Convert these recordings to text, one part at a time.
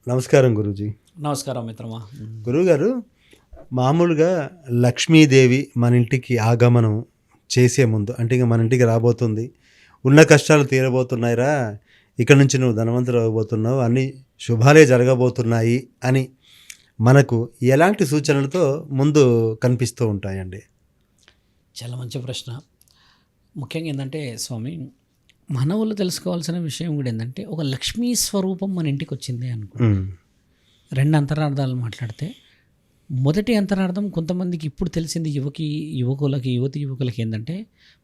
నమస్కారం గురూజీ. నమస్కారం మిత్రమా. గురువుగారు, మామూలుగా లక్ష్మీదేవి మన ఇంటికి ఆగమనం చేసే ముందు, అంటే ఇక మన ఇంటికి రాబోతుంది, ఉన్న కష్టాలు తీరబోతున్నాయిరా, ఇక్కడ నుంచి నువ్వు ధనవంతులు అవ్వబోతున్నావు, అన్ని శుభాలే జరగబోతున్నాయి అని మనకు ఎలాంటి సూచనలతో ముందు కనిపిస్తూ ఉంటాయండి? చాలా మంచి ప్రశ్న. ముఖ్యంగా ఏంటంటే స్వామి, మనవులు తెలుసుకోవాల్సిన విషయం కూడా ఏంటంటే, ఒక లక్ష్మీ స్వరూపం మన ఇంటికి వచ్చింది అనుకో. రెండు అంతరార్థాలు మాట్లాడితే, మొదటి అంతరార్థం కొంతమందికి ఇప్పుడు తెలిసింది, యువకులకి ఏంటంటే,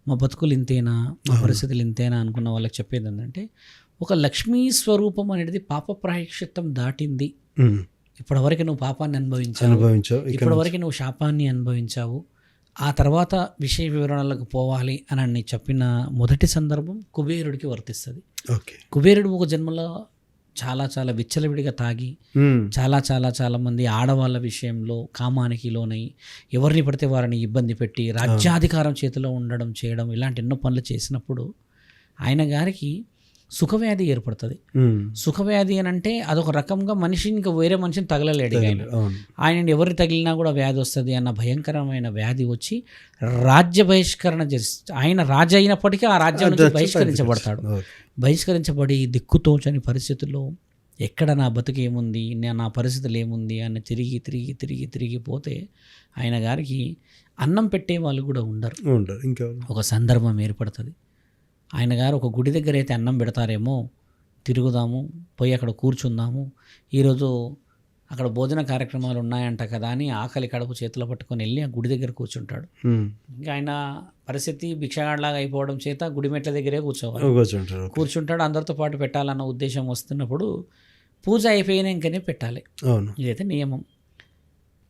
మా బతుకులు ఇంతేనా, మా పరిస్థితులు ఇంతేనా అనుకున్న వాళ్ళకి చెప్పేది ఏంటంటే, ఒక లక్ష్మీ స్వరూపం అనేది పాప ప్రాయశ్చిత్తం దాటింది. ఇప్పటివరకు నువ్వు పాపాన్ని అనుభవించావు, ఇప్పటివరకు నువ్వు శాపాన్ని అనుభవించావు, ఆ తర్వాత విషయ వివరణలకు పోవాలి అని చెప్పిన మొదటి సందర్భం కుబేరుడికి వర్తిస్తుంది. కుబేరుడు ఒక జన్మలో చాలా చాలా విచ్చలవిడిగా తాగి చాలా మంది ఆడవాళ్ళ విషయంలో కామానికి లోనై ఎవరిని పడితే వారిని ఇబ్బంది పెట్టి రాజ్యాధికారం చేతిలో చేయడం ఇలాంటి ఎన్నో పనులు చేసినప్పుడు ఆయన గారికి సుఖవ్యాధి ఏర్పడుతుంది. సుఖవ్యాధి అని అంటే అదొక రకంగా మనిషిని ఇంకా వేరే మనిషిని తగలలేడు. ఆయన ఎవరిని తగిలినా కూడా వ్యాధి వస్తుంది అన్న భయంకరమైన వ్యాధి వచ్చి రాజ్య బహిష్కరణ ఆయన రాజు అయినప్పటికీ ఆ రాజ్యం నుంచి బహిష్కరించబడతాడు. బహిష్కరించబడి దిక్కుతోచని పరిస్థితుల్లో ఎక్కడ నా బతుకు ఏముంది, నా పరిస్థితులు ఏముంది అని తిరిగి పోతే ఆయన గారికి అన్నం పెట్టే వాళ్ళు కూడా ఉండరు. ఇంకా ఒక సందర్భం ఏర్పడుతుంది. ఆయన గారు ఒక గుడి దగ్గర అయితే అన్నం పెడతారేమో, తిరుగుదాము, పోయి అక్కడ కూర్చుందాము, ఈరోజు అక్కడ భోజన కార్యక్రమాలు ఉన్నాయంట కదా అని ఆకలి కడుపు చేతిలో పట్టుకొని వెళ్ళి ఆ గుడి దగ్గర కూర్చుంటాడు. ఇంకా ఆయన పరిస్థితి భిక్షగాడిలాగా అయిపోవడం చేత గుడి మెట్ల దగ్గరే కూర్చుంటాడు. అందరితో పాటు పెట్టాలన్న ఉద్దేశం వస్తున్నప్పుడు పూజ అయిపోయినాకనే పెట్టాలి, ఇదైతే నియమం.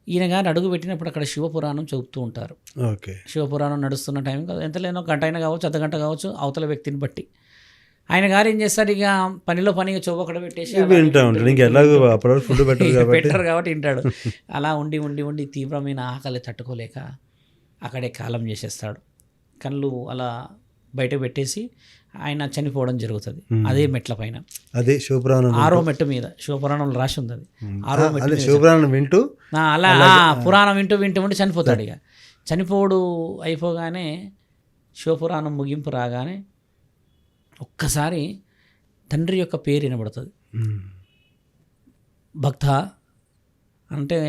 ఈయన గారు అడుగు పెట్టినప్పుడు అక్కడ శివపురాణం చెబుతూ ఉంటారు. శివపురాణం నడుస్తున్న టైం కాదు, ఎంత లేనో గంట అయినా కావచ్చు, అర్ధగంట కావచ్చు, అవతల వ్యక్తిని బట్టి. ఆయన గారు ఏం చేస్తారు, ఇక పనిగా చెవు అక్కడ పెట్టేసి పెట్టారు కాబట్టి వింటాడు. అలా ఉండి తీవ్రమైన ఆకలి తట్టుకోలేక అక్కడే కాలం చేసేస్తాడు. కళ్ళు అలా బయట పెట్టేసి ఆయన చనిపోవడం జరుగుతుంది. అదే మెట్ల పైన, అదే శివపురాణం 6వ మెట్టు మీద. శివపురాణంలో రాసి ఉంది అది 6వ మెట్టు. శివపురాణం వింటూ అలా పురాణం వింటూ ఉండి చనిపోతాడు. ఇక చనిపోడు అయిపోగానే శివపురాణం ముగింపు రాగానే ఒక్కసారి తండ్రి యొక్క పేరు వినబడుతుంది. భక్త అంటే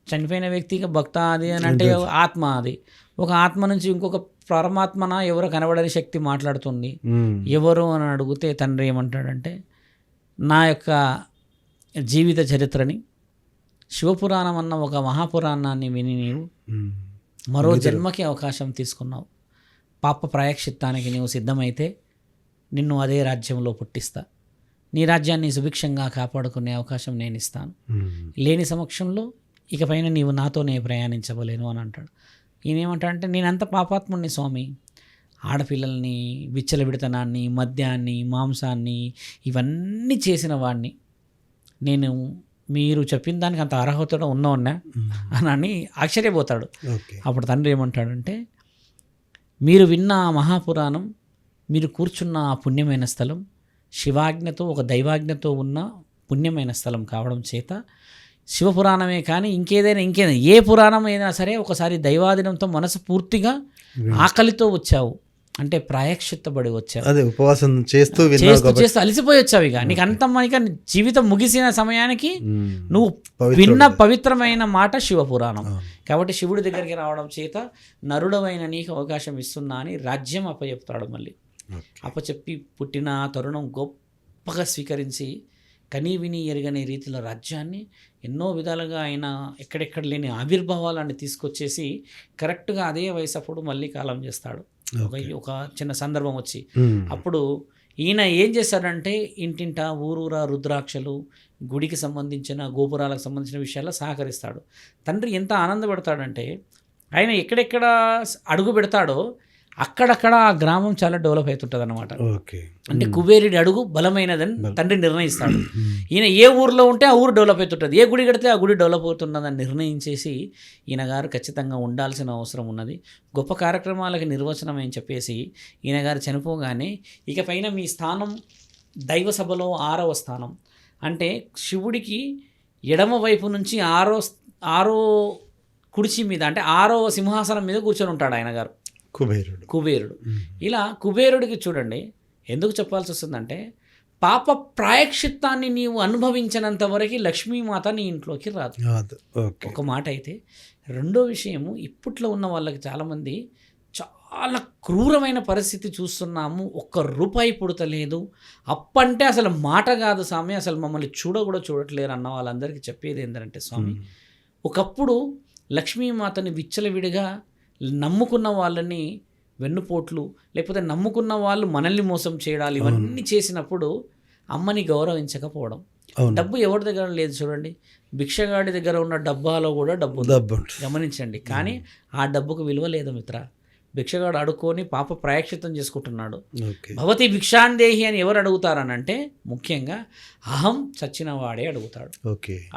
చనిపోయిన వ్యక్తిగా భక్త అది అని అంటే ఆత్మ, అది ఒక ఆత్మ నుంచి ఇంకొక పరమాత్మన ఎవరో కనబడని శక్తి మాట్లాడుతుంది. ఎవరు అని అడిగితే తండ్రి ఏమంటాడంటే, నా యొక్క జీవిత చరిత్రని, శివపురాణం అన్న ఒక మహాపురాణాన్ని విని నీవు మరో జన్మకి అవకాశం తీసుకున్నావు. పాప ప్రాయశ్చిత్తానికి నీవు సిద్ధమైతే నిన్ను అదే రాజ్యంలో పుట్టిస్తా, నీ రాజ్యాన్ని సుభిక్షంగా కాపాడుకునే అవకాశం నేను ఇస్తాను. లేని సమక్షంలో ఇకపైన నీవు నాతోనే ప్రయాణించవలేను అని అంటాడు. ఈయనేమంటాడంటే, నేనంత పాపాత్ముడిని స్వామి, ఆడపిల్లల్ని, విచ్చలవిడతనాన్ని, మద్యాన్ని, మాంసాన్ని ఇవన్నీ చేసిన వాడిని నేను, మీరు చెప్పిన దానికి అంత అర్హతలో ఉన్నా అని ఆశ్చర్యపోతాడు. అప్పుడు తండ్రి ఏమంటాడంటే, మీరు విన్న ఆ మహాపురాణం, మీరు కూర్చున్న ఆ పుణ్యమైన స్థలం శివాజ్ఞతో, ఒక దైవాజ్ఞతో ఉన్న పుణ్యమైన స్థలం కావడం చేత శివపురాణమే కానీ ఇంకేదైనా ఏ పురాణం అయినా సరే ఒకసారి దైవాధీనంతో మనసు పూర్తిగా ఆకలితో వచ్చావు అంటే ప్రాయశ్చిత్తబడి వచ్చావు. అదే ఉపవాసం చేస్తూ అలసిపోయి వచ్చావు. ఇక నీకు అంత మనకి జీవితం ముగిసిన సమయానికి నువ్వు విన్న పవిత్రమైన మాట శివపురాణం కాబట్టి శివుడి దగ్గరికి రావడం చేత నరుడమైన నీకు అవకాశం ఇస్తున్నా అని రాజ్యం అప్పచెప్తాడు. మళ్ళీ అప్పచెప్పి పుట్టిన తరుణం గొప్పగా స్వీకరించి కనీ విని ఎరగని రీతిలో రాజ్యాన్ని ఎన్నో విధాలుగా ఆయన ఎక్కడెక్కడ లేని ఆవిర్భావాలని తీసుకొచ్చేసి కరెక్ట్గా అదే వయసు అప్పుడు మళ్ళీ కాలం చేస్తాడు. ఒక చిన్న సందర్భం వచ్చి అప్పుడు ఈయన ఏం చేశాడంటే, ఇంటింటా ఊరూరా రుద్రాక్షలు, గుడికి సంబంధించిన గోపురాలకు సంబంధించిన విషయాల్లో సహకరిస్తాడు. తండ్రి ఎంత ఆనందపడతాడంటే, ఆయన ఎక్కడెక్కడ అడుగు పెడతాడో అక్కడక్కడ ఆ గ్రామం చాలా డెవలప్ అవుతుంటుంది అన్నమాట. అంటే కుబేరుడి అడుగు బలమైనదని తండ్రి నిర్ణయిస్తాడు. ఈయన ఏ ఊరిలో ఉంటే ఆ ఊరు డెవలప్ అవుతుంటుంది, ఏ గుడి కడితే ఆ గుడి డెవలప్ అవుతున్నదని నిర్ణయించేసి ఈయన గారు ఖచ్చితంగా ఉండాల్సిన అవసరం ఉన్నది. గొప్ప కార్యక్రమాలకి నిర్వచనం అని చెప్పేసి ఈయన గారు చనిపోగానే ఇక పైన మీ స్థానం దైవ సభలో 6వ స్థానం, అంటే శివుడికి ఎడమ వైపు నుంచి ఆరో కుడిచి మీద అంటే 6వ సింహాసనం మీద కూర్చొని ఉంటాడు ఆయన గారు కుబేరుడు. ఇలా కుబేరుడికి చూడండి ఎందుకు చెప్పాల్సి వస్తుందంటే పాప ప్రాయశ్చిత్తాన్ని నీవు అనుభవించినంత వరకు లక్ష్మీమాత నీ ఇంట్లోకి రాదు. ఒక మాట అయితే. రెండో విషయము, ఇప్పట్లో ఉన్న వాళ్ళకి చాలామంది చాలా క్రూరమైన పరిస్థితి చూస్తున్నాము. ఒక్క రూపాయి పుడతలేదు, అప్పంటే అసలు మాట కాదు స్వామి, అసలు మమ్మల్ని కూడా చూడట్లేరు అన్న వాళ్ళందరికీ చెప్పేది ఏంటంటే స్వామి, ఒకప్పుడు లక్ష్మీమాతని విచ్చలవిడిగా నమ్ముకున్న వాళ్ళని వెన్నుపోట్లు, లేకపోతే నమ్ముకున్న వాళ్ళు మనల్ని మోసం చేయడాలు, ఇవన్నీ చేసినప్పుడు అమ్మని గౌరవించకపోవడం. డబ్బు ఎవరి దగ్గర లేదు చూడండి, భిక్షగాడి దగ్గర ఉన్న డబ్బాలో కూడా డబ్బు గమనించండి. కానీ ఆ డబ్బుకు విలువ లేదు మిత్ర. భిక్షగాడు అడుక్కొని పాప ప్రాయశ్చిత్తం చేసుకుంటున్నాడు. భవతి భిక్షాందేహి అని ఎవరు అడుగుతారనంటే ముఖ్యంగా అహం చచ్చిన వాడే అడుగుతాడు.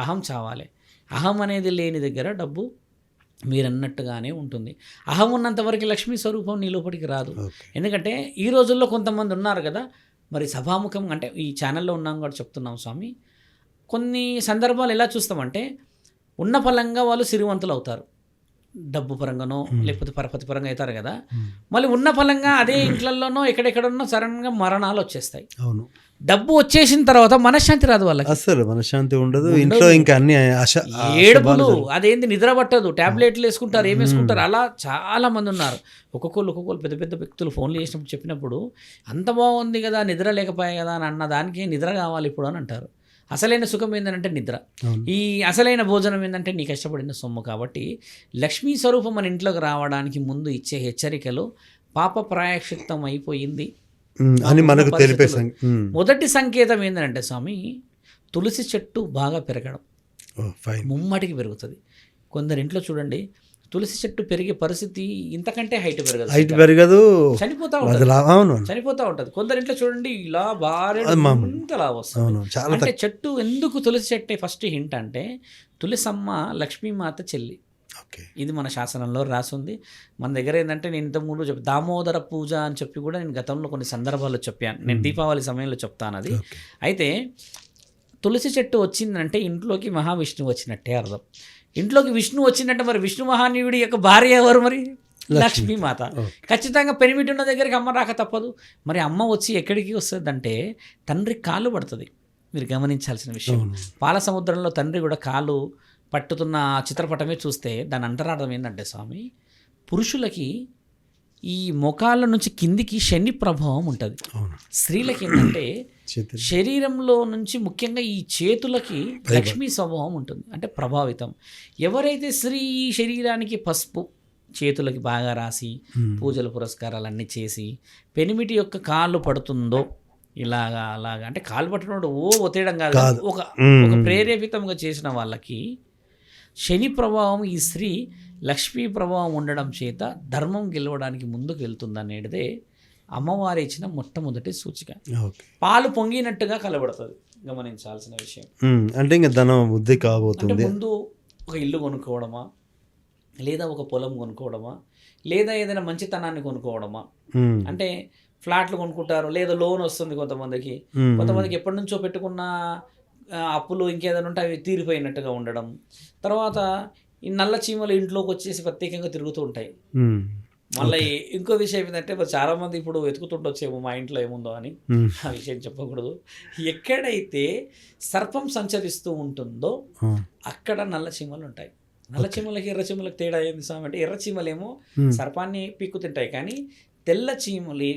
అహం చావాలి. అహం అనేది లేని దగ్గర డబ్బు మీరన్నట్టుగానే ఉంటుంది. అహం ఉన్నంతవరకు లక్ష్మీ స్వరూపం నీ లోపలికి రాదు. ఎందుకంటే ఈ రోజుల్లో కొంతమంది ఉన్నారు కదా, మరి సభాముఖం అంటే ఈ ఛానల్లో ఉన్నాం కూడా చెప్తున్నాం స్వామి, కొన్ని సందర్భాలు ఎలా చూస్తామంటే ఉన్న ఫలంగా వాళ్ళు సిరివంతులు అవుతారు, డబ్బు పరంగానో లేకపోతే పరపతి పరంగా అవుతారు కదా, మళ్ళీ ఉన్న ఫలంగా అదే ఇంట్లలోనో ఎక్కడెక్కడున్నో సడన్గా మరణాలు వచ్చేస్తాయి. అవును, డబ్బు వచ్చేసిన తర్వాత మనశ్శాంతి రాదు వాళ్ళకి, అసలు మనశ్శాంతి ఉండదు, ఇంట్లో ఇంకా అన్ని ఏడుపులు, అదేంది నిద్ర పట్టదు, టాబ్లెట్లు వేసుకుంటారు, ఏం వేసుకుంటారు, అలా చాలా మంది ఉన్నారు. ఒక్కొక్కరు పెద్ద పెద్ద వ్యక్తులు ఫోన్లు చేసినప్పుడు చెప్పినప్పుడు అంత బాగుంది కదా, నిద్ర లేకపోయాయి కదా అని అన్న దానికి నిద్ర కావాలి ఇప్పుడు అని అంటారు. అసలైన సుఖం ఏంటంటే నిద్ర, ఈ అసలైన భోజనం ఏంటంటే నీ కష్టపడిన సొమ్ము. కాబట్టి లక్ష్మీ స్వరూపం మన ఇంట్లోకి రావడానికి ముందు ఇచ్చే హెచ్చరికలు పాప ప్రాయశ్చిత్తం అయిపోయింది అని మనకు తెలిపే మొదటి సంకేతం ఏంటంటే స్వామి, తులసి చెట్టు బాగా పెరగడం, ముమ్మటికి పెరుగుతుంది. కొందరింట్లో చూడండి తులసి చెట్టు పెరిగే పరిస్థితి ఇంతకంటే హైట్ పెరగదు, చనిపోతూ ఉంటుంది. కొందరింట్లో చూడండి ఇలా భారీ ఇంతలా వస్తుంది. అంటే చెట్టు ఎందుకు తులసి చెట్టు ఫస్ట్ హింట్ అంటే తులసమ్మ లక్ష్మీమాత చెల్లి. ఇది మన శాసనంలో రాసి ఉంది. మన దగ్గర ఏంటంటే నేను ఇంతకుముందు దామోదర పూజ అని చెప్పి కూడా నేను గతంలో కొన్ని సందర్భాల్లో చెప్పాను, నేను దీపావళి సమయంలో చెప్తాను అది. అయితే తులసి చెట్టు వచ్చిందంటే ఇంట్లోకి మహావిష్ణువు వచ్చినట్టే అర్థం. ఇంట్లోకి విష్ణువు వచ్చినట్టే, మరి విష్ణు మహానీయుడి యొక్క భార్య ఎవరు? మరి లక్ష్మీమాత. ఖచ్చితంగా పెనిమిటి ఉన్న దగ్గరికి అమ్మ రాక తప్పదు. మరి అమ్మ వచ్చి ఎక్కడికి వస్తుందంటే తండ్రి కాళ్ళు పడుతుంది. మీరు గమనించాల్సిన విషయం, పాల సముద్రంలో తండ్రి కూడా కాళ్ళు పట్టుతున్న చిత్రపటమే చూస్తే దాని అంతరార్థం ఏంటంటే స్వామి, పురుషులకి ఈ మోకాళ్ళ నుంచి కిందికి శని ప్రభావం ఉంటుంది, స్త్రీలకి ఏంటంటే శరీరంలో నుంచి ముఖ్యంగా ఈ చేతులకి లక్ష్మీ స్వభావం ఉంటుంది, అంటే ప్రభావితం. ఎవరైతే స్త్రీ శరీరానికి పసుపు చేతులకి బాగా రాసి పూజలు పురస్కారాలన్నీ చేసి పెనిమిటి యొక్క కాళ్ళు పడుతుందో ఇలాగా అలాగా, అంటే కాళ్ళు పట్టినప్పుడు ఒత్తేయడం కాదు, ఒక ప్రేరేపితంగా చేసిన వాళ్ళకి శని ప్రభావం, ఈ స్త్రీ లక్ష్మీ ప్రభావం ఉండడం చేత ధర్మం గెలవడానికి ముందుకు వెళ్తుంది అనేదే అమ్మవారి ఇచ్చిన మొట్టమొదటి సూచిక. పాలు పొంగినట్టుగా కలబడుతుంది, గమనించాల్సిన విషయం. అంటే ఇంకా ధనం బుద్ధి కాబోతుంది. ముందు ఒక ఇల్లు కొనుక్కోవడమా, లేదా ఒక పొలం కొనుక్కోవడమా, లేదా ఏదైనా మంచితనాన్ని కొనుక్కోవడమా. అంటే ఫ్లాట్లు కొనుక్కుంటారు, లేదా లోన్ వస్తుంది కొంతమందికి, కొంతమందికి ఎప్పటి నుంచో పెట్టుకున్న అప్పులు ఇంకేదైనా ఉంటే అవి తీరిపోయినట్టుగా ఉండడం. తర్వాత ఈ నల్ల చీమలు ఇంట్లోకి వచ్చేసి ప్రత్యేకంగా తిరుగుతూ ఉంటాయి. మళ్ళీ ఇంకో విషయం ఏంటంటే చాలా మంది ఇప్పుడు వెతుకుతుండొచ్చేమో మా ఇంట్లో ఏముందో అని, ఆ విషయం చెప్పకూడదు. ఎక్కడైతే సర్పం సంచరిస్తూ ఉంటుందో అక్కడ నల్ల చీమలు ఉంటాయి. నల్ల చీమలకి ఎర్ర చీమలకు తేడా ఏంది స్వామి అంటే, ఎర్ర చీమలేమో సర్పాన్ని పీక్కు తింటాయి, కానీ తెల్ల చీమలు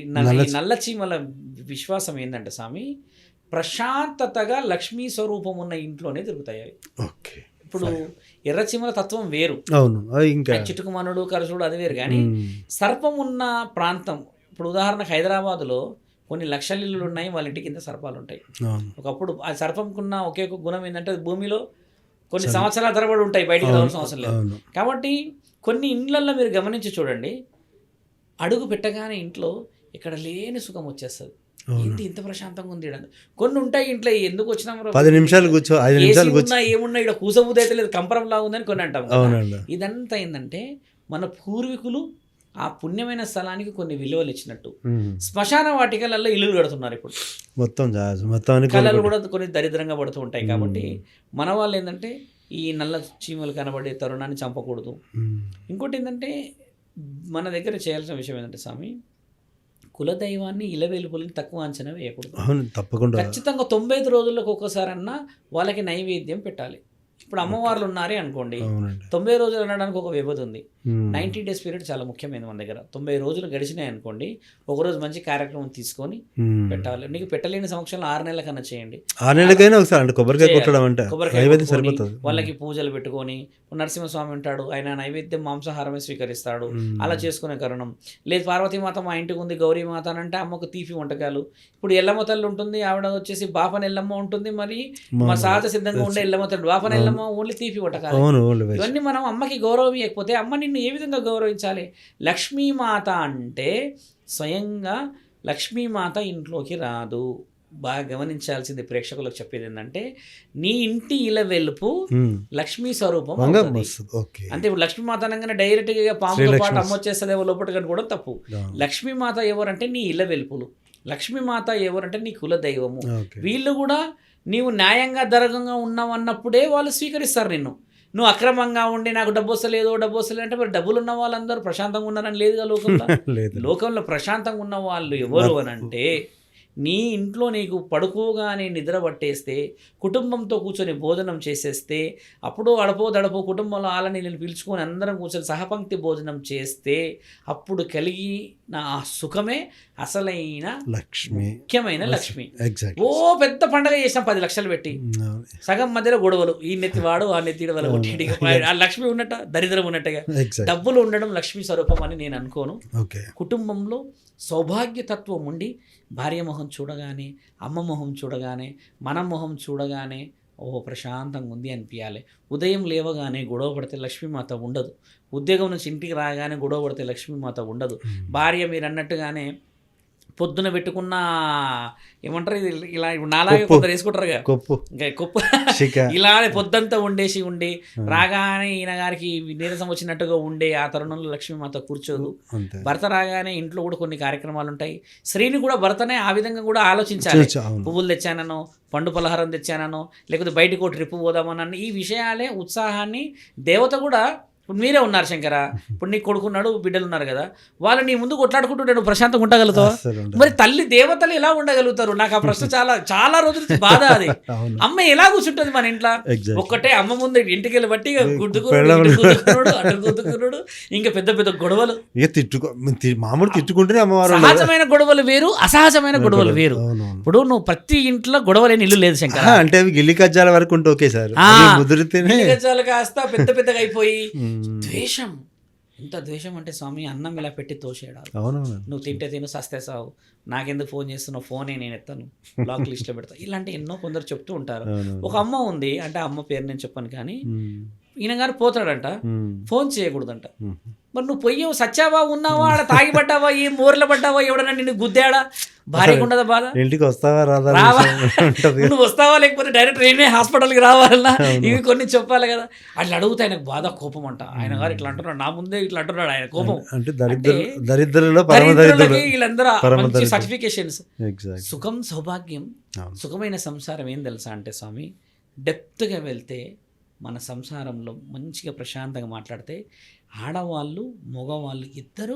నల్ల చీమల విశ్వాసం ఏంటంటే స్వామి, ప్రశాంతతగా లక్ష్మీ స్వరూపం ఉన్న ఇంట్లోనే తిరుగుతాయి అవి. ఇప్పుడు ఎర్రచీమల తత్వం వేరు, ఇంకా చిటుకుమనుడు కరచుడు అది వేరు, కానీ సర్పం ఉన్న ప్రాంతం, ఇప్పుడు ఉదాహరణకు హైదరాబాద్లో కొన్ని లక్షల ఇళ్ళు ఉన్నాయి, వాళ్ళ ఇంటి కింద సర్పాలు ఉంటాయి. ఒకప్పుడు ఆ సర్పంకున్న ఒకే ఒక గుణం ఏంటంటే భూమిలో కొన్ని సంవత్సరాల తరబడి ఉంటాయి, బయటికి రావాల్సిన అవసరం లేదు. కాబట్టి కొన్ని ఇండ్లల్లో మీరు గమనించి చూడండి, అడుగు పెట్టగానే ఇంట్లో ఇక్కడ లేని సుఖం వచ్చేస్తుంది. ఏంటి ఇంత ప్రశాంతంగా ఉంది? కొన్ని ఉంటాయి ఇంట్లో, ఎందుకు వచ్చినా 10 నిమిషాలు కూర్చో, 5 నిమిషాలు కూర్చో, ఏమున్నా ఇక్కడ కూసబుద్ధి అయితే లేదు, కంపరంలా ఉందని కొన్ని అంటాం. ఇదంతా ఏంటంటే మన పూర్వీకులు ఆ పుణ్యమైన స్థలానికి కొన్ని విలువలు ఇచ్చినట్టు. ఉమ్. శ్మశాన వాటికలలో ఇల్లులు కడుతున్నారు ఇప్పుడు. మొత్తం మొత్తానికి కళలు కూడా కొన్ని దరిద్రంగా పడుతూ ఉంటాయి. కాబట్టి మన వాళ్ళు ఏంటంటే ఈ నల్ల చీమలు కనబడే తరుణాన్ని చంపకూడదు. ఇంకోటి ఏంటంటే మన దగ్గర చేయాల్సిన విషయం ఏంటంటే స్వామి, కులదైవాన్ని ఇలవెలుపులని తక్కువ అంచనా వేయకూడదు. అవును, తప్పకుండా. ఖచ్చితంగా 95 రోజులకు ఒక్కసారన్నా వాళ్ళకి నైవేద్యం పెట్టాలి. ఇప్పుడు అమ్మవార్లు ఉన్నారే అనుకోండి, అవునండి. 90 రోజులు అనడానికి ఒక వ్యవధి ఉంది. 90 డేస్ పీరియడ్ చాలా ముఖ్యమైనది మన దగ్గర. 90 రోజులు గడిచినాయి అనుకోండి, ఒకరోజు మంచి కార్యక్రమం తీసుకొని పెట్టాలి. నీకు పెట్టలేని సమక్షంలో 6 నెలల కన్నా చేయండి. 6 నెలలకైనా ఒకసారి అంటే కొబ్బరికాయ కొట్టడం అంటే కొబ్బరికాయ నైవేద్యం కొట్టుకొని, సరిపోతుంది. వాళ్ళకి పూజలు పెట్టుకొని, నరసింహస్వామి ఉంటాడు, ఆయన నైవేద్యం మాంసాహారమే స్వీకరిస్తాడు. అలా చేసుకునే కారణం లేదు. పార్వతీమాత మా ఇంటికి ఉంది, గౌరీమాత అని అంటే అమ్మకు తీపి వంటకాలు. ఇప్పుడు ఎల్లమ్మ తల్లి ఉంటుంది, ఆవిడ వచ్చేసి బాపన ఎల్లమ్మ ఉంటుంది, మరి మా సహజ సిద్ధంగా ఉండే ఎల్లమ్మ తల్లి బాపన ఎల్లమ్మ ఓన్లీ తీపి వంటకాలు. ఇవన్నీ మనం అమ్మకి గౌరవం ఇవ్వకపోతే అమ్మ నిన్ను ఏ విధంగా గౌరవించాలి? లక్ష్మీమాత అంటే స్వయంగా లక్ష్మీమాత ఇంట్లోకి రాదు. బాగా గమనించాల్సింది ప్రేక్షకులకు చెప్పేది ఏంటంటే, నీ ఇంటి ఇలవెలుపు లక్ష్మీ స్వరూపం అవుతుంది. అంటే ఇప్పుడు లక్ష్మీమాత అనగానే డైరెక్ట్గా పాముతో పాటు అమ్మ వచ్చేస్తుందేమో లోపల కూడా తప్పు. లక్ష్మీమాత ఎవరంటే నీ ఇలవెలుపులు. లక్ష్మీమాత ఎవరంటే నీ కుల దైవము. వీళ్ళు కూడా నీవు న్యాయంగా ధరంగా ఉన్నావు అన్నప్పుడే వాళ్ళు స్వీకరిస్తారు నిన్ను. నువ్వు అక్రమంగా ఉండి నాకు డబ్బు వస్తలేదు అంటే మరి డబ్బులు ఉన్న వాళ్ళందరూ ప్రశాంతంగా ఉన్నారని లేదుగా లోకంలో. లోకంలో ప్రశాంతంగా ఉన్న వాళ్ళు ఎవరు అని అంటే, నీ ఇంట్లో నీకు పడుకోగానే నిద్ర పట్టేస్తే, కుటుంబంతో కూర్చొని భోజనం చేసేస్తే, అప్పుడు అడపో కుటుంబంలో వాళ్ళని నేను పిలుచుకొని అందరం కూర్చొని సహపంక్తి భోజనం చేస్తే అప్పుడు కలిగిన ఆ సుఖమే అసలైన లక్ష్మి, ముఖ్యమైన లక్ష్మి. ఓ పెద్ద పండగ చేసినాం 10 లక్షలు పెట్టి, సగం మధ్యలో గొడవలు, ఈ నెత్తి వాడు ఆ నెత్తి వాళ్ళ కొట్టి, ఆ లక్ష్మి ఉన్నట్ట దరిద్రం ఉన్నట్టుగా. డబ్బులు ఉండడం లక్ష్మీ స్వరూపం అని నేను అనుకోను. కుటుంబంలో సౌభాగ్యతత్వం ఉండి భార్య మొహం చూడగానే, అమ్మ మొహం చూడగానే, మన మొహం చూడగానే ఓ ప్రశాంతంగా ఉంది అనిపించాలి. ఉదయం లేవగానే గొడవ పడితే లక్ష్మీమాత ఉండదు. ఉద్యోగం నుంచి ఇంటికి రాగానే గొడవ పడితే లక్ష్మీమాత ఉండదు. భార్య మీరు అన్నట్టుగానే పొద్దున పెట్టుకున్న ఏమంటారు ఇది, ఇలా నాలాగే కొందరు వేసుకుంటారుగా కొప్పు, ఇలా పొద్దంతా వండేసి ఉండి రాగానే ఈయన గారికి నీరసం వచ్చినట్టుగా ఉండే ఆ తరుణంలో లక్ష్మీమాత కూర్చోదు. భర్త రాగానే ఇంట్లో కూడా కొన్ని కార్యక్రమాలు ఉంటాయి. స్త్రీని కూడా భర్తనే ఆ విధంగా కూడా ఆలోచించాలి. పువ్వులు తెచ్చానో, పండు పలహారం తెచ్చానో, లేకపోతే బయటకు ఒక ట్రిప్ పోదామనని ఈ విషయాలే ఉత్సాహాన్ని దేవత కూడా. ఇప్పుడు మీరే ఉన్నారు శంకర, ఇప్పుడు నీ కొడుకున్నాడు, బిడ్డలు ఉన్నారు కదా, వాళ్ళు నీ ముందు కొట్లాడుకుంటుంటే నువ్వు ప్రశాంతంగా ఉండగలుగుతావా? మరి తల్లి దేవతలు ఎలా ఉండగలుగుతారు? నాకు ఆ ప్రశ్న చాలా రోజుల నుంచి బాధ. అది అమ్మ ఎలా కూర్చుంటుంది మన ఇంట్లో? ఒక్కటే అమ్మ ముందు ఇంటికి వెళ్ళి బట్టి గుద్దుకున్నాడు, ఇంకా పెద్ద పెద్ద గొడవలు. మామూలు తిట్టుకుంటే అమ్మవారు. సహజమైన గొడవలు వేరు, అసహజమైన గొడవలు వేరు. ఇప్పుడు నువ్వు ప్రతి ఇంట్లో గొడవలేని ఇల్లు లేదు శంకర. అంటే అవి గిల్లి కజ్జాల వరకు ఉంటే ఓకే సార్, గిల్లి కజ్జాలు కాస్త పెద్ద పెద్దగా అయిపోయి ద్వేషం. ఎంత ద్వేషం అంటే స్వామి, అన్నం ఇలా పెట్టి తోసేయడాలు. నువ్వు తింటే తిను, సస్తే సావు, నాకెందుకు ఫోన్ చేస్తున్నావు, ఫోనే నేను ఎత్తాను, బ్లాక్ లిస్ట్లో పెడతా, ఇలాంటి ఎన్నో కొందరు చెప్తూ ఉంటారు. ఒక అమ్మ ఉంది అంటే, అమ్మ పేరు నేను చెప్పాను కానీ, ఈయన గారు పోతాడంట, ఫోన్ చేయకూడదంట. మరి నువ్వు పొయ్యి సచ్చావా, ఉన్నావా, ఆడ తాగి పడ్డావా, ఏ మూరలు పడ్డావా, ఎవడన్నా నిన్ను గుద్దాడా, భార్యకు ఉండదా బాధ? ఇంటికి వస్తావా నువ్వు వస్తావా, లేకపోతే డైరెక్ట్ నేనే హాస్పిటల్కి రావాలన్నా, ఇవి కొన్ని చెప్పాలి కదా. అట్లా అడుగుతా ఆయనకు బాధ, కోపం అంట. ఆయన గారు ఇట్లా అంటున్నాడు, నా ముందే ఇట్లా అంటున్నాడు, ఆయన కోపం. వీళ్ళందరూ మంచి సర్టిఫికేషన్స్. సుఖం, సౌభాగ్యం, సుఖమైన సంసారం ఏం తెలుసా అంటే స్వామి, డెప్త్గా వెళ్తే మన సంసారంలో మంచిగా ప్రశాంతంగా మాట్లాడితే ఆడవాళ్ళు మగవాళ్ళు ఇద్దరు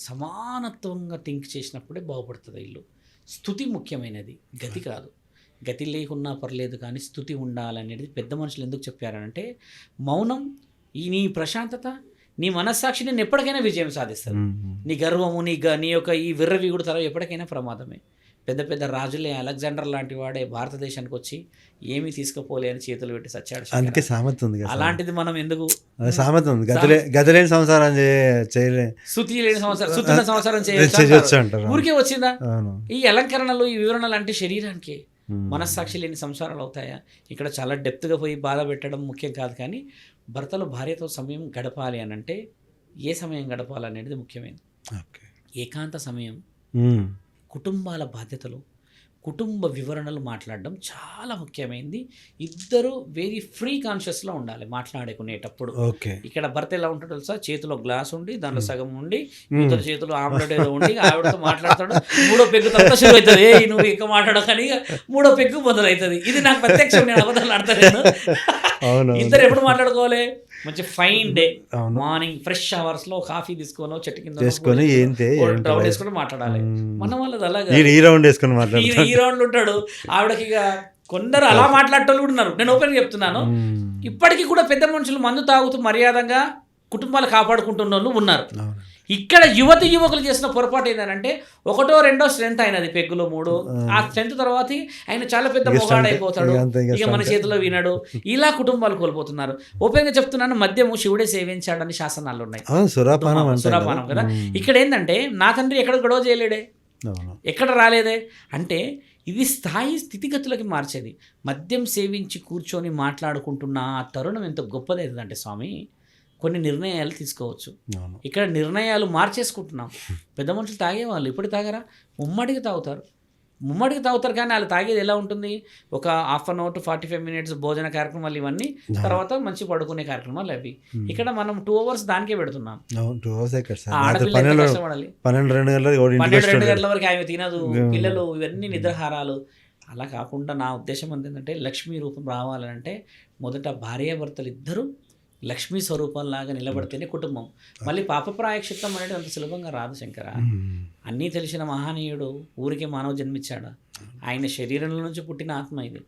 సమానత్వంగా థింక్ చేసినప్పుడే బాగుపడుతుంది ఇల్లు. స్థుతి ముఖ్యమైనది, గతి కాదు. గతి లేకున్నా పర్లేదు కానీ స్థుతి ఉండాలనేది పెద్ద మనుషులు ఎందుకు చెప్పారంటే, మౌనం నీ ప్రశాంతత, నీ మనస్సాక్షి నేను ఎప్పటికైనా విజయం సాధిస్తుంది. నీ గర్వము, నీ యొక్క ఈ విర్రవీగుడు తరం ఎప్పటికైనా ప్రమాదమే. పెద్ద పెద్ద రాజులే, అలెగ్జాండర్ లాంటి వాడే భారతదేశానికి వచ్చి ఏమీ తీసుకుపోలే అని చేతులు పెట్టి సచ్చాడు. అందుకే సామెత ఉంది, అలాంటిది మనం ఎందుకు సామెత ఉంది, గతిలేని సంసారం చేయలే, శృతి లేని సంసారం, శృతుల సంసారం చేయొచ్చు అంటారు. ఊరికే వచ్చిందా? ఈ అలంకరణలు, ఈ వివరణలు అంటే శరీరానికి. మనస్సాక్షి లేని సంసారాలు అవుతాయా? ఇక్కడ చాలా డెప్త్గా పోయి బాధ పెట్టడం ముఖ్యం కాదు, కానీ భర్తలు భార్యతో సమయం గడపాలి అని అంటే ఏ సమయం గడపాలనేది ముఖ్యమైనది. ఏకాంత సమయం, కుటుంబాల బాధ్యతలు, కుటుంబ వివరణలు మాట్లాడడం చాలా ముఖ్యమైనది. ఇద్దరు వెరీ ఫ్రీ కాన్షియస్లో ఉండాలి మాట్లాడుకునేటప్పుడు. ఓకే. ఇక్కడ భర్త ఎలా ఉంటాడు తెలుసా, చేతిలో గ్లాస్ ఉండి దాంట్లో సగం ఉండి ఇద్దరు చేతిలో ఆమ్లెట్ ఏదో ఉండి ఆవిడతో మాట్లాడతాడు. మూడో పెగ్గు తర్వాత శురు అవుతుంది, ఏ నువ్వు ఎక్కువ మాట్లాడవు కానీ మూడో పెగ్గు మొదలవుతుంది. ఇది నాకు ప్రత్యక్షం, నేను అబద్ధాలు ఆడతాను. ఇద్దరు ఎప్పుడు మాట్లాడుకోవాలి, మంచి fine day morning fresh hours లో కాఫీ తీసుకోనో చెట్టు కింద వేసుకొని మాట్లాడాలి. మన వాళ్ళది అలాగే ఈ రౌండ్ ఉంటాడు. ఆవిడకి ఇక కొందరు అలా మాట్లాడటోళ్ళు కూడా ఉన్నారు, నేను ఓపెన్ చెప్తున్నాను. ఇప్పటికీ కూడా పెద్ద మనుషులు మందు తాగుతూ మర్యాదగా కుటుంబాలు కాపాడుకుంటున్న వాళ్ళు ఉన్నారు. ఇక్కడ యువకులు చేసిన పొరపాటు ఏంటంటే ఒకటో రెండో స్ట్రెంత్ అయినది, పెగ్గులు 3, ఆ స్ట్రెంత్ తర్వాత ఆయన చాలా పెద్ద మొగాడైపోతాడు, ఇక మన చేతిలో వినడు. ఇలా కుటుంబాలు కోల్పోతున్నారు. ఓపెన్ గా చెప్తున్నాను, మద్యము శివుడే సేవించాడని శాసనాలు ఉన్నాయి, సురాపానం కదా. ఇక్కడ ఏంటంటే నా తండ్రి ఎక్కడ గొడవ చేయలేడే, ఎక్కడ రాలేదే అంటే ఇది స్థితిగతులకి మార్చేది. మద్యం సేవించి కూర్చొని మాట్లాడుకుంటున్న ఆ తరుణం ఎంత గొప్పదైతుందంటే స్వామి, కొన్ని నిర్ణయాలు తీసుకోవచ్చు. ఇక్కడ నిర్ణయాలు మార్చేసుకుంటున్నాం. పెద్ద మనుషులు తాగేవాళ్ళు ఇప్పుడు తాగరా, ముమ్మడికి తాగుతారు కానీ వాళ్ళు తాగేది ఎలా ఉంటుంది, ఒక half an hour to 45 minutes భోజన కార్యక్రమాలు ఇవన్నీ, తర్వాత మంచి పడుకునే కార్యక్రమాలు అవి. ఇక్కడ మనం 2 hours దానికే పెడుతున్నాం. ఆడపిల్ల కష్టపడాలి, 12 గంటల వరకు ఆమె తినదు, పిల్లలు ఇవన్నీ నిద్రాహారాలు. అలా కాకుండా నా ఉద్దేశం ఏంటంటే లక్ష్మీ రూపం రావాలంటే మొదట భార్యాభర్తలు ఇద్దరు లక్ష్మీ స్వరూపంలాగా నిలబడితేనే కుటుంబం. మళ్ళీ పాప ప్రాయశ్చిత్తం అనేది అంత సులభంగా రాదు శంకర. అన్నీ తెలిసిన మహనీయుడు ఊరికే మానవ జన్మించాడు. ఆయన శరీరంలో నుంచి పుట్టిన ఆత్మ ఇది.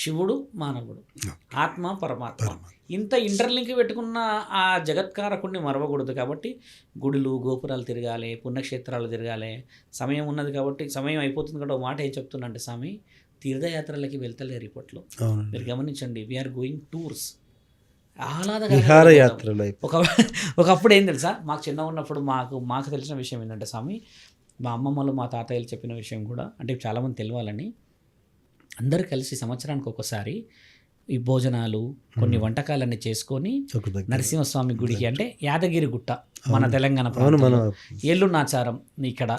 శివుడు మానవుడు, ఆత్మ పరమాత్మ. ఇంత ఇంటర్లింక్ పెట్టుకున్న ఆ జగత్కారకుడిని మరవకూడదు. కాబట్టి గుడులు గోపురాలు తిరగాలి, పుణ్యక్షేత్రాలు తిరగాలి. సమయం ఉన్నది కాబట్టి, సమయం అయిపోతుంది కాబట్టి మాట ఏం చెప్తున్నా అంటే స్వామి, తీర్థయాత్రలకి వెళ్తలేరు ఇప్పట్లో. మీరు గమనించండి, వీఆర్ గోయింగ్ టూర్స్, ఆహ్లాదకర. ఒకప్పుడు ఏం తెలుసా, మాకు చిన్న ఉన్నప్పుడు మాకు తెలిసిన విషయం ఏంటంటే స్వామి, మా అమ్మమ్మలు మా తాతయ్యలు చెప్పిన విషయం కూడా, అంటే చాలామంది తెలియాలని, అందరు కలిసి సంవత్సరానికి ఒకసారి ఈ భోజనాలు కొన్ని వంటకాలన్నీ చేసుకొని నరసింహస్వామి గుడికి, అంటే యాదగిరి గుట్ట మన తెలంగాణ ప్రాంతంలో ఏళ్ళునాచారం ఇక్కడ,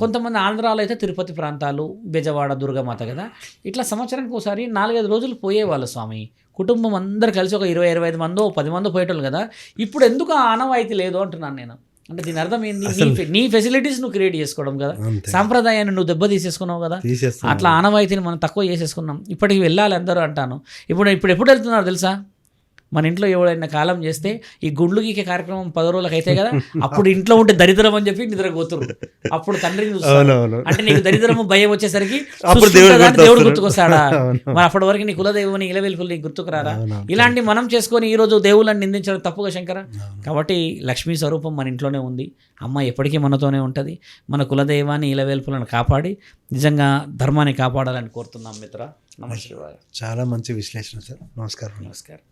కొంతమంది ఆంధ్రాలో అయితే తిరుపతి ప్రాంతాలు, బెజవాడ దుర్గమాత కదా, ఇట్లా సంవత్సరానికి ఒకసారి 4-5 రోజులు పోయేవాళ్ళు స్వామి. కుటుంబం అందరు కలిసి ఒక 20-25 మందో 10 మందో పోయేటోళ్ళు కదా. ఇప్పుడు ఎందుకు ఆ ఆనవాయితీ లేదు అంటున్నాను నేను. అంటే దీని అర్థం ఏంది, నీ ఫెసిలిటీస్ నువ్వు క్రియేట్ చేసుకోవడం కదా, సాంప్రదాయాన్ని నువ్వు దెబ్బ తీసేసుకున్నావు కదా, అట్లా ఆనవాయితీని మనం తక్కువ చేసేసుకున్నాం. ఇప్పటికి వెళ్ళాలి అందరూ అంటాను. ఇప్పుడు ఎప్పుడు వెళ్తున్నారు తెలుసా, మన ఇంట్లో ఎవరైనా కాలం చేస్తే ఈ గుండ్లు గీకే కార్యక్రమం 10 రోజులకు అయితే కదా, అప్పుడు ఇంట్లో ఉంటే దరిద్రం అని చెప్పి నిద్ర పోతురు. అప్పుడు తండ్రిని చూస్తాడు, అంటే నీకు దరిద్రము భయం వచ్చేసరికి దేవుడు గుర్తుకొస్తాడా, మరి అప్పటి వరకు నీ కులదైవం నీ ఇలవెల్పులు నీకు గుర్తుకురారా. ఇలాంటి మనం చేసుకొని ఈరోజు దేవుళ్ళని నిందించడం తప్పుగా శంకర. కాబట్టి లక్ష్మీ స్వరూపం మన ఇంట్లోనే ఉంది, అమ్మ ఎప్పటికీ మనతోనే ఉంటుంది. మన కులదైవాన్ని ఇలవెల్పులను కాపాడి నిజంగా ధర్మాన్ని కాపాడాలని కోరుతున్నాం మిత్ర. నమస్కారం. చాలా మంచి విశ్లేషణ సార్. నమస్కారం.